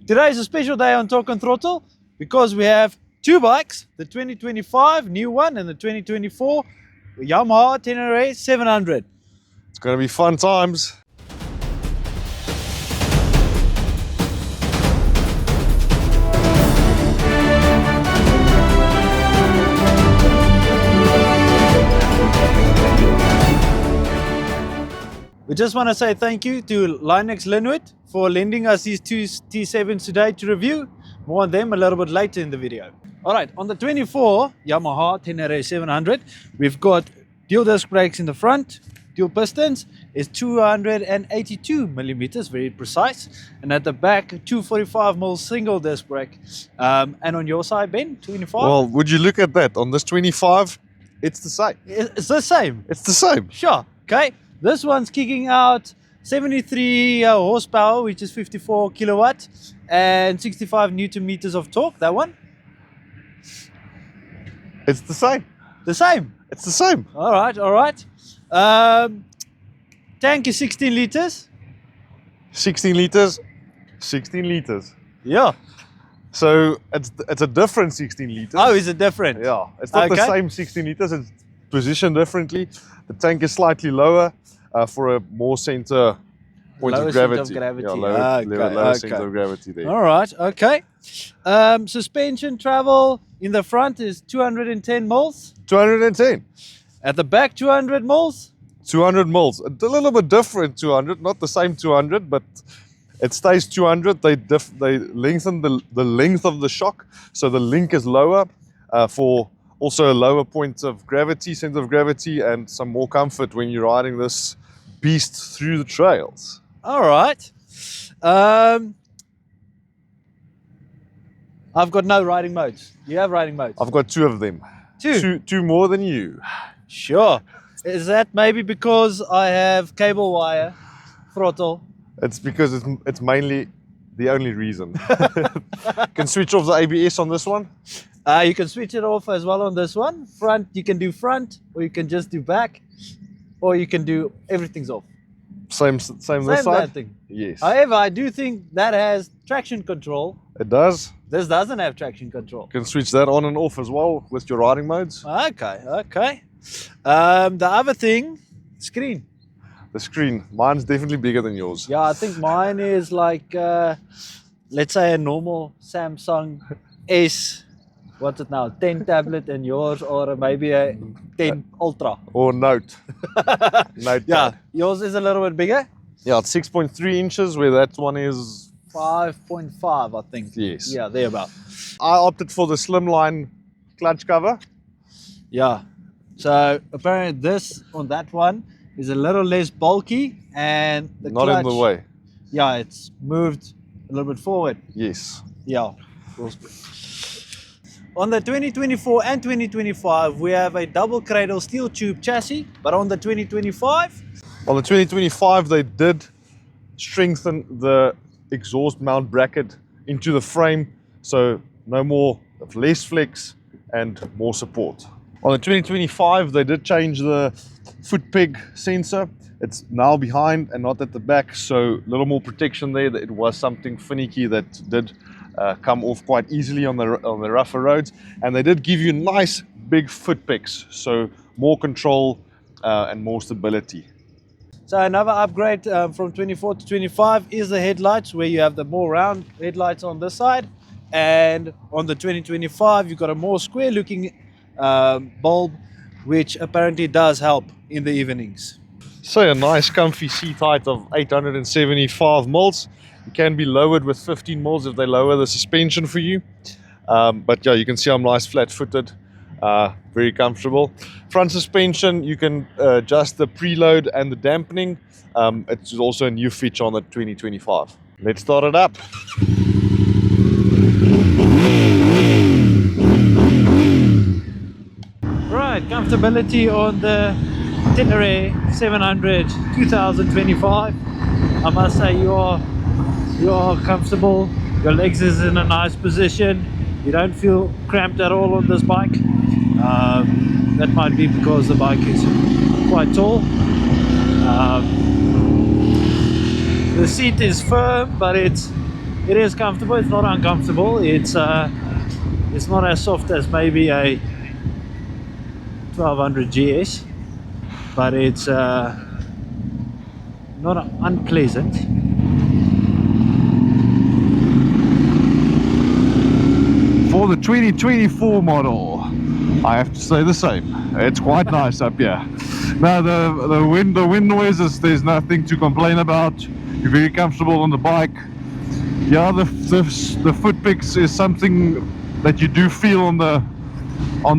Today is a special day on Talk and Throttle because we have two bikes, the 2025 new one and the 2024 Yamaha Ténéré 700. It's going to be fun times. We just want to say thank you to Linex Lynnwood for lending us these two T7s today to review. More on them a little bit later in the video. Alright, on the 24 Yamaha Ténéré 700, we've got dual disc brakes in the front, dual pistons, is 282 millimeters, very precise, and at the back 245mm single disc brake. And on your side, Ben, 25? Well, would you look at that? On this 25, it's the same. It's the same? It's the same. Sure, okay. This one's kicking out 73 horsepower, which is 54 kilowatt, and 65 newton meters of torque. That one? It's the same. The same? It's the same. All right, all right. Tank is 16 liters. 16 liters, 16 liters. Yeah. So it's a different 16 liters. Oh, is it different? Yeah, it's not the same 16 liters. It's positioned differently. The tank is slightly lower for a more center point of gravity. Yeah, lower center of gravity there. All right, okay. Suspension travel in the front is 210 mils. 210. At the back, 200 mils. 200 mils. A little bit different 200, not the same 200, but it stays 200. They lengthen the length of the shock, so the link is lower for also a lower point of gravity, center of gravity, and some more comfort when you're riding this beast through the trails. All right. I've got no riding modes. You have riding modes? I've got two of them. Two more than you. Sure. Is that maybe because I have cable wire throttle? It's because it's mainly the only reason. Can switch off the ABS on this one. You can switch it off as well on this one. Front, you can do front, or you can just do back, or you can do everything's off. Same this side? Thing. Yes. However, I do think that has traction control. It does. This doesn't have traction control. You can switch that on and off as well with your riding modes. Okay, okay. The other thing, screen. The screen. Mine's definitely bigger than yours. Yeah, I think mine is like, let's say a normal Samsung S, what's it now, 10 tablet, and yours, or maybe a 10 Ultra. Or Note. Note. Yeah, yours is a little bit bigger. Yeah, it's 6.3 inches, where that one is 5.5, I think. Yes. Yeah, thereabout. I opted for the slimline clutch cover. Yeah. So apparently this on that one is a little less bulky, and the not clutch, in the way. Yeah, it's moved a little bit forward. Yes. Yeah. On the 2024 and 2025, we have a double cradle steel tube chassis, but on the 2025, on the 2025, they did strengthen the exhaust mount bracket into the frame, so less flex and more support. On the 2025, they did change the foot peg sensor. It's now behind and not at the back, so a little more protection there. It was something finicky that did come off quite easily on the rougher roads, and they did give you nice big foot pegs, so more control and more stability. So another upgrade from 24 to 25 is the headlights, where you have the more round headlights on this side, and on the 2025 you've got a more square looking bulb, which apparently does help in the evenings. So a nice comfy seat height of 875 mils. It can be lowered with 15 mils if they lower the suspension for you. But yeah, you can see I'm nice flat-footed, very comfortable. Front suspension, you can adjust the preload and the dampening. It's also a new feature on the 2025. Let's start it up. Right, comfortability on the Ténéré 700 2025. I must say you are comfortable. Your legs is in a nice position. You don't feel cramped at all on this bike. That might be because the bike is quite tall. The seat is firm, but it's It is comfortable. It's not uncomfortable. It's not as soft as maybe a 1200 GS, but it's not unpleasant. For the 2024 model, I have to say the same. It's quite nice up here. Now the wind noises, there's nothing to complain about. You're very comfortable on the bike. Yeah, the foot picks is something that you do feel on the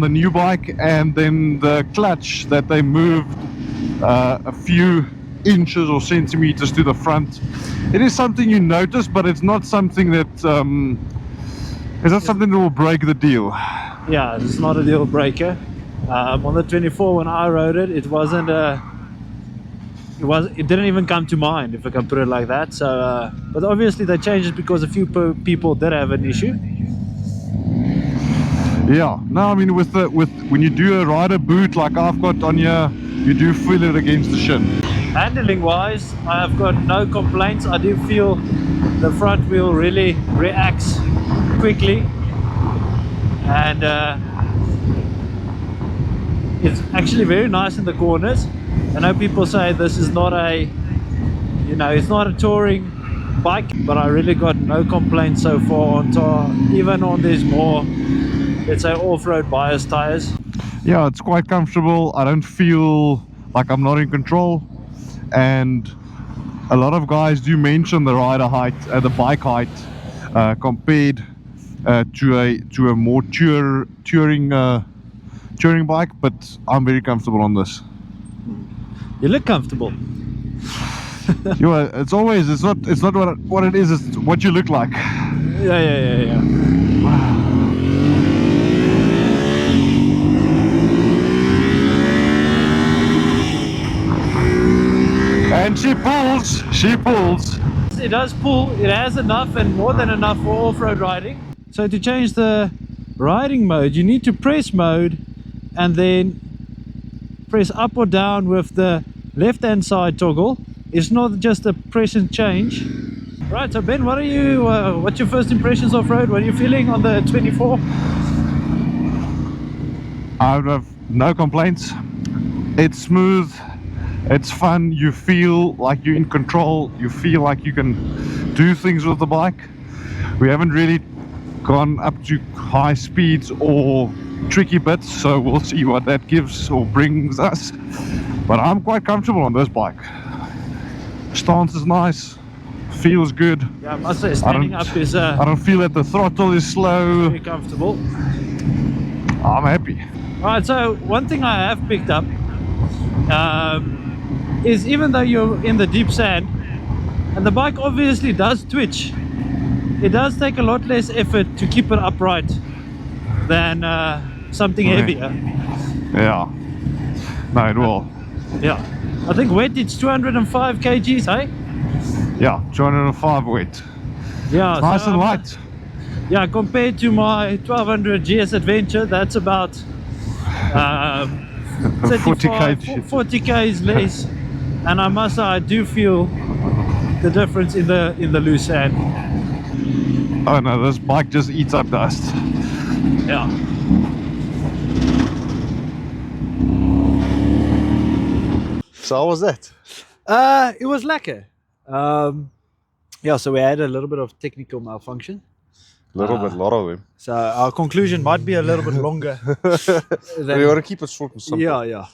new bike, and then the clutch that they moved a few inches or centimeters to the front. It is something you notice, but it's not something that will break the deal. Yeah, it's not a deal breaker. On the 24 when I rode it, it didn't even come to mind, if I can put it like that. So but obviously they changed it because a few people did have an issue. Yeah, no, I mean with when you do a rider boot like I've got on here, you do feel it against the shin. Handling wise, I have got no complaints. I do feel the front wheel really reacts quickly, and it's actually very nice in the corners. I know people say this is not a, it's not a touring bike, but I really got no complaints so far on tar, even on these more, let's say, off-road bias tires. Yeah, it's quite comfortable. I don't feel like I'm not in control, and a lot of guys do mention the rider height, the bike height, compared to a more touring bike, but I'm very comfortable on this. You look comfortable. It's not what it is, it's what you look like. Yeah. And she pulls. It does pull. It has enough and more than enough for off-road riding. So to change the riding mode, you need to press mode and then press up or down with the left hand side toggle. It's not just a press and change. Right, so Ben, what's your first impressions off-road? What are you feeling on the 24? I have no complaints. It's smooth, it's fun, you feel like you're in control, you feel like you can do things with the bike. We haven't really gone up to high speeds or tricky bits, so we'll see what that gives or brings us. But I'm quite comfortable on this bike. Stance is nice, feels good. Yeah, I must say standing up is I don't feel that the throttle is slow. very comfortable. I'm happy. Alright, so one thing I have picked up is even though you're in the deep sand and the bike obviously does twitch, it does take a lot less effort to keep it upright than something heavier. Yeah, no, it will. Yeah, I think weight it's 205 kgs, hey? Yeah, 205 weight. Yeah, It's nice so, and light. Yeah, compared to my 1200 GS Adventure, that's about 40 kgs less, and I must say I do feel the difference in the loose sand. Oh no, this bike just eats up dust. Yeah. So how was that? It was lekker. Yeah, so we had a little bit of technical malfunction. A lot of them. So our conclusion might be a little bit longer. We want to keep it short and simple. Yeah.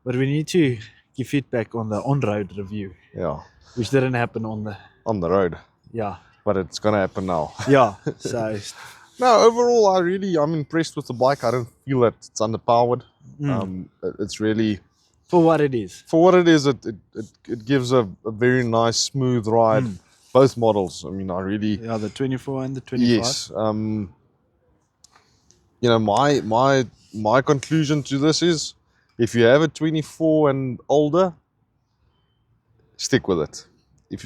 But we need to give feedback on the on-road review. Yeah. Which didn't happen on the road. Yeah. But it's gonna happen now. Yeah. So no, overall I'm impressed with the bike. I don't feel that it's underpowered. It's really for what it is. For what it is, it gives a very nice smooth ride. Both models. I mean, I really. Yeah, the 24 and the 25. Yes. My conclusion to this is, if you have a 24 and older, stick with it. If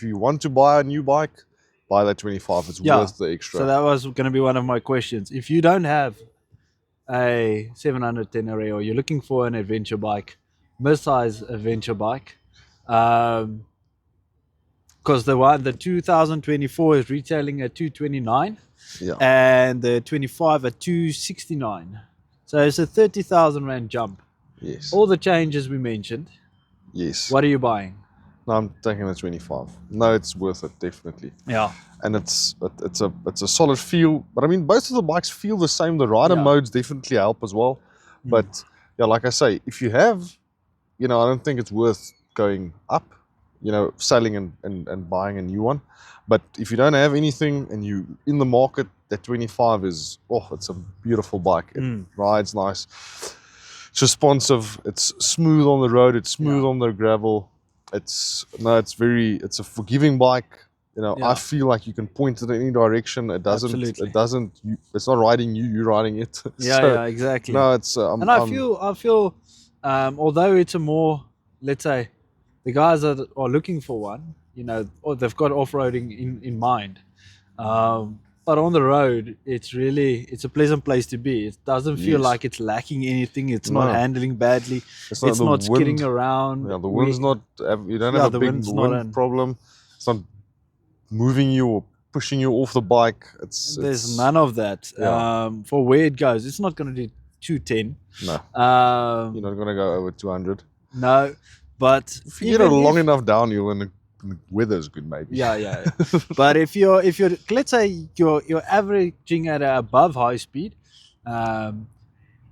you want to buy a new bike, buy that 25. It's worth the extra. So that was going to be one of my questions. If you don't have a 700 Ténéré or you're looking for an adventure bike, mid-size adventure bike, because the 2024 is retailing at 229, Yeah. and the 25 at 269. So it's a 30,000 rand jump. Yes. All the changes we mentioned. Yes. What are you buying? No, I'm taking the 25. No, it's worth it, definitely. Yeah. And it's a solid feel. But I mean, both of the bikes feel the same. The rider modes definitely help as well. But yeah, like I say, if you have, I don't think it's worth going up, selling and buying a new one. But if you don't have anything and you in the market, that 25 is, it's a beautiful bike. It rides nice. It's responsive. It's smooth on the road. It's smooth on the gravel. It's a forgiving bike. I feel like you can point it in any direction. It's not riding you, you're riding it. Yeah, exactly. No, it's I feel although it's a more, let's say, the guys that are looking for one, or they've got off-roading in mind. But on the road, it's a pleasant place to be. It doesn't feel like it's lacking anything. It's not handling badly. It's not skidding around. Yeah, the wind's not. You don't have a big wind problem. It's not moving you or pushing you off the bike. There's none of that. Yeah. For where it goes, it's not going to do 210. No. You're not going to go over 200. No, but if you get a long enough downhill and the weather's good, maybe. Yeah. But if you're let's say you're averaging at above high speed,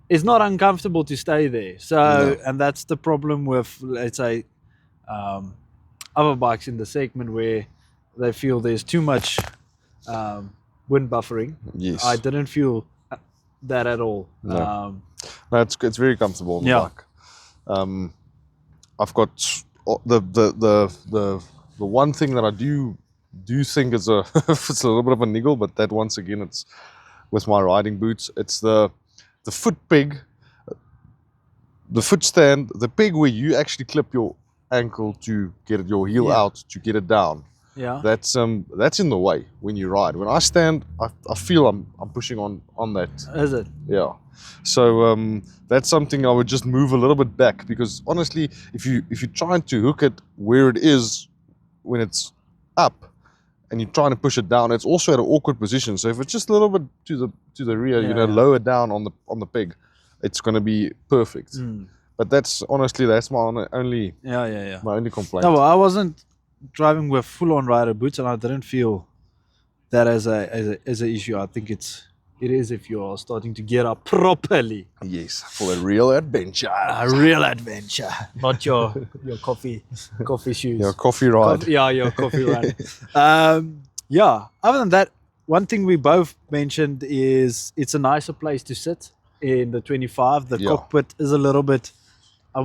it's not uncomfortable to stay there. So and that's the problem with, let's say, other bikes in the segment where they feel there's too much wind buffering. Yes. I didn't feel that at all. No, it's very comfortable on the bike. I've got the one thing that I do think is it's a little bit of a niggle, but that once again it's with my riding boots. It's the foot peg, the foot stand, the peg where you actually clip your ankle to get your heel out to get it down. Yeah. That's in the way when you ride. When I stand, I feel I'm pushing on that. Is it? Yeah. So that's something I would just move a little bit back, because honestly, if you're trying to hook it where it is when it's up and you're trying to push it down, it's also at an awkward position. So if it's just a little bit to the rear, lower down on the peg, it's going to be perfect. But that's my only my only complaint. No, well, I wasn't driving with full-on rider boots, and I didn't feel that as an issue. I think it is if you're starting to get up properly. Yes, for a real adventure. A real adventure, not your coffee shoes. Your coffee ride. Your coffee ride. Other than that, one thing we both mentioned is it's a nicer place to sit in the 25. The cockpit is a little bit, I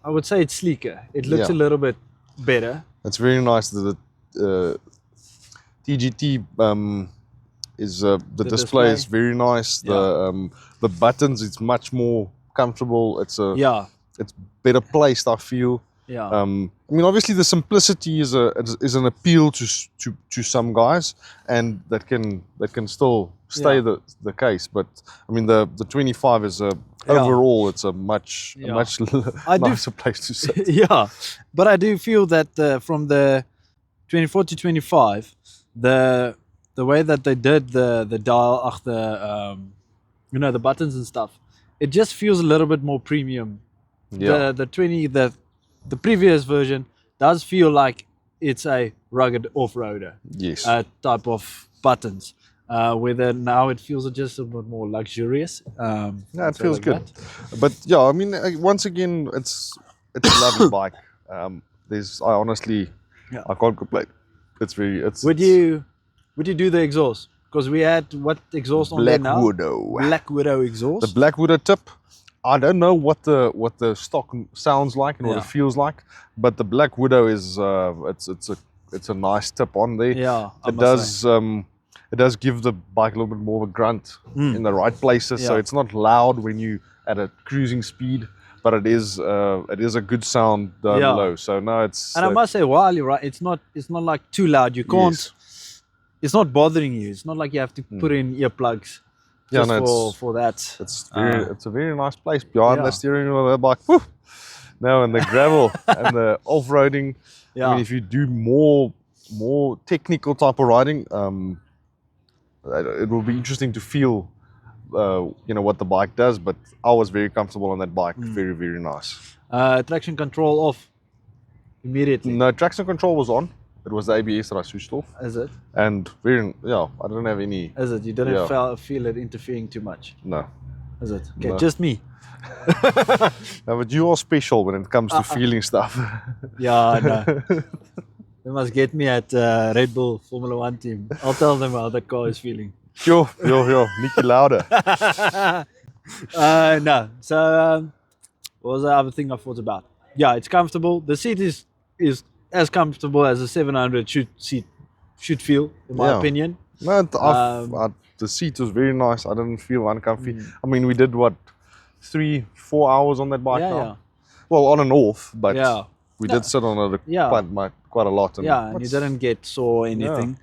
would say it's sleeker. It looks a little bit better. It's very nice. The TGT is the display is very nice. The buttons, it's much more comfortable. It's better placed, I feel. Yeah. I mean, obviously the simplicity is an appeal to some guys, and that can still stay the case. But I mean, the 25 is overall it's a much nicer place to sit. Yeah, but I do feel that from the 24 to 25, the way that they did the dial, the buttons and stuff, it just feels a little bit more premium. Yeah. The previous version does feel like it's a rugged off-roader. Yes. Type of buttons. Whether now it feels just a bit more luxurious. It feels good. But yeah, I mean, once again, it's a lovely bike. I can't complain. Would you do the exhaust? Because we had what exhaust on there now? Black Widow exhaust. The Black Widow tip. I don't know what the stock sounds like and what it feels like, but the Black Widow is it's a nice tip on there. Yeah, it does give the bike a little bit more of a grunt in the right places. So it's not loud when you at a cruising speed, but it is a good sound down low. So no, it's. And I must say, while you're right, it's not like too loud. You can't. Yes. It's not bothering you. It's not like you have to put in earplugs. For that. It's a very nice place behind the steering wheel of the bike. Woo! Now and the gravel and the off-roading. Yeah. I mean, if you do more more technical type of riding. It will be interesting to feel, what the bike does. But I was very comfortable on that bike. Very, very nice. Traction control off immediately. No, traction control was on. It was the ABS that I switched off. Is it? And I didn't have any. Is it? You didn't feel it interfering too much? No. Is it? Okay, No. just me. No, but you are special when it comes to feeling stuff. Yeah, I know. They must get me at Red Bull Formula 1 team. I'll tell them how the car is feeling. Yo, Nicky louder. No. So, what was the other thing I thought about? Yeah, it's comfortable. The seat is as comfortable as a 700 should feel, in my opinion. No, the seat was very nice. I didn't feel uncomfy. I mean, we did 3-4 hours on that bike now. Yeah. Well, on and off, but Yeah. we did sit on it quite a lot. And Yeah, and you didn't get sore or anything.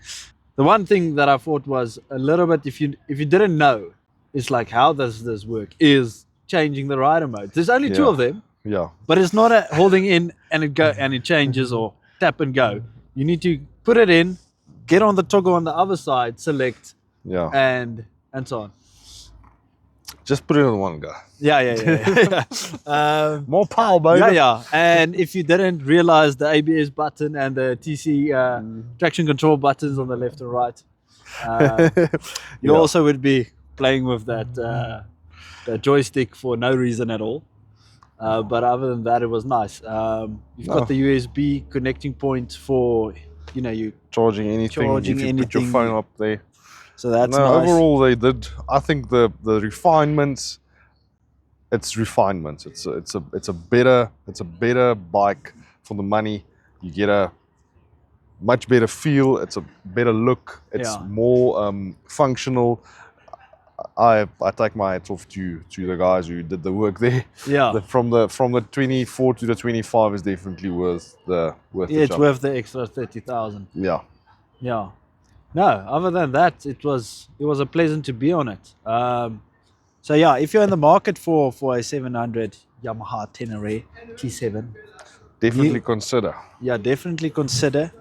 The one thing that I thought was a little bit, if you didn't know, it's like, how does this work? Is changing the rider mode. There's only two of them. Yeah. But it's not a holding in and it changes or tap and go. You need to put it in, get on the toggle on the other side, select, and so on. Just put it on one go. Yeah. More power, baby. Yeah. And if you didn't realize the ABS button and the TC traction control buttons on the left and right, you also would be playing with that joystick for no reason at all. But other than that, it was nice. You've got the USB connecting point for, you charging anything. If you put your phone up there. So that's nice. Overall, they did. I think the refinements. It's refinements. It's a better bike for the money. You get a much better feel. It's a better look. It's more functional. I take my hats off to the guys who did the work there. Yeah. From the 24 to the 25 is definitely worth the it's jump. worth the extra 30,000. Yeah. Yeah. No, other than that, it was a pleasant to be on it. So yeah, if you're in the market for a 700 Yamaha Ténéré T7, definitely consider. Yeah, definitely consider.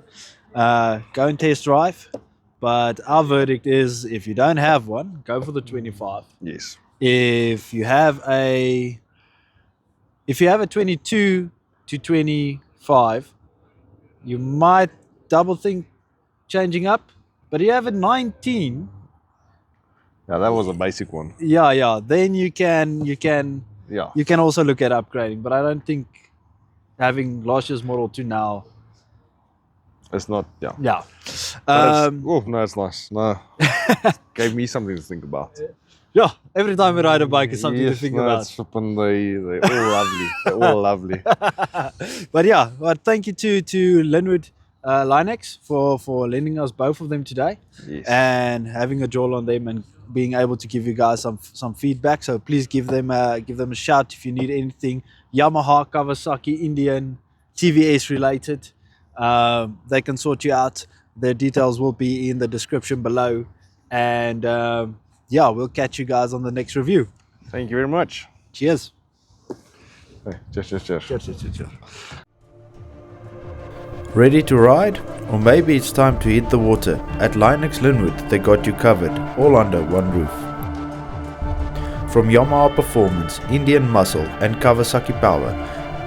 Go and test drive. But our verdict is, if you don't have one, go for the 25. Yes. If you have a 22 to 25, you might double think changing up. But if you have a 19, yeah, that was a basic one. Yeah. Then you can also look at upgrading. But I don't think having last year's Model 2 now. It's not, Yeah. No, it's nice. No, gave me something to think about. Yeah, every time we ride a bike, it's something to think about. It's flipping, they're all lovely. They're all lovely. But yeah, thank you to Lynnwood Linex for lending us both of them today, and having a jaw on them and being able to give you guys some feedback. So please give them a shout if you need anything Yamaha, Kawasaki, Indian, TVS related. They can sort you out. Their details will be in the description below, and we'll catch you guys on the next review. Thank you very much. Cheers. Hey, cheers. Ready to ride? Or maybe it's time to hit the water. At Linex Lynnwood, they got you covered, all under one roof. From Yamaha Performance, Indian Muscle and Kawasaki Power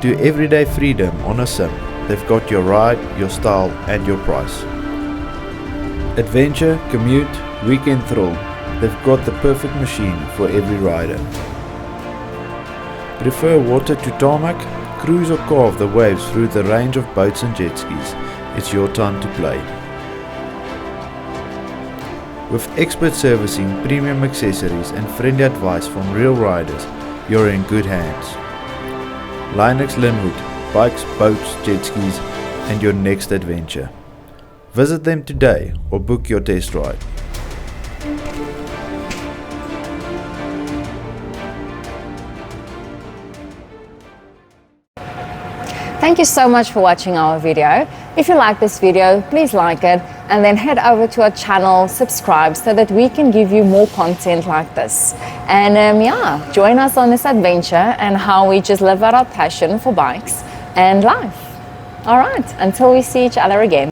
to everyday freedom on a sim, they've got your ride, your style and your price. Adventure, commute, weekend thrill, they've got the perfect machine for every rider. Prefer water to tarmac? Cruise or carve the waves through the range of boats and jet skis. It's your time to play. With expert servicing, premium accessories and friendly advice from real riders, you're in good hands. Linex Lynnwood, bikes, boats, jet skis and your next adventure. Visit them today or book your test ride. Thank you so much for watching our video. If you like this video, please like it and then head over to our channel, subscribe so that we can give you more content like this. And join us on this adventure and how we just live out our passion for bikes and life. All right, until we see each other again.